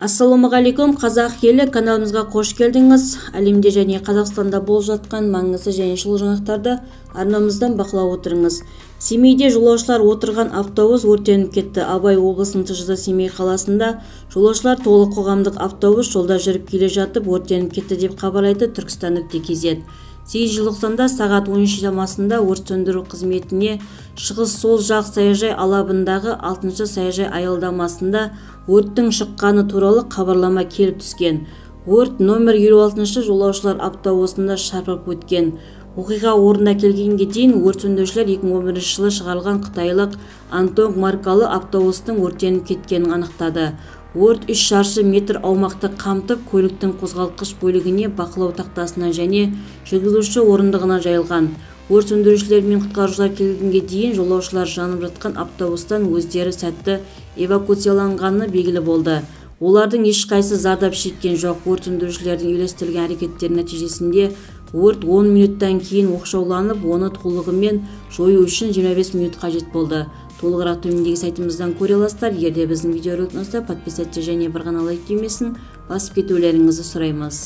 Ассалаумағалейкум, қазақ елі, каналымызға қош келдіңіз. Әлемде және Қазақстанда болып жатқан маңызды және шұғыл жаңалықтарды арнамыздан бақылап отырыңыз. Семейде жолаушылар отырған автобус өртеніп кетті. Абай облысының ТЖД Семей қаласында жолаушылар толы қоғамдық автобус жолда жүріп келе жатып өртеніп кетті деп хабарлайды Түркістан.кз. 8 желтоқсанда сағат 13 шамасында өрт сөндіру қызметіне шығыс сол жақ саяжай алабындағы 6-шы саяжай аялдамасында өрттің шыққаны туралы хабарлама келіп түскен. Өрт номер 56-шы жолаушылар автобусында шарпып өткен. Оқиға орнына келгенге дейін өрт сөндірушілер 2011 жылы шығарылған қытайлық Антонг маркалы автобустың өртеніп кеткенін анықтады. Өрт 3 шаршы метр аумақты қамтып, көліктің қозғалтқыш бөлігіне бақылау тақтасына және жүргізуші орындығына жайылған. Өрт сөндірушілер мен құтқарушылар келгенге дейін жолаушылар жанып жатқан автобустан өздері сәтті эвакуацияланғаны белгілі болды. Олардың ешқайсысы зардап шеккен жоқ. Өрт сөндірушілердің үйлестірілген әрекеттері нәтижесінде өрт 10 минуттан кейін оқшауланып, оны толығымен жою үшін 25 минут қажет болды. Толығырақ төмендегі сайтымыздан көре аласыздар. Егер де біздің видеоролик ұнаса, подписаться және бір ғана лайк түймесін басып кетулеріңізді сұраймыз.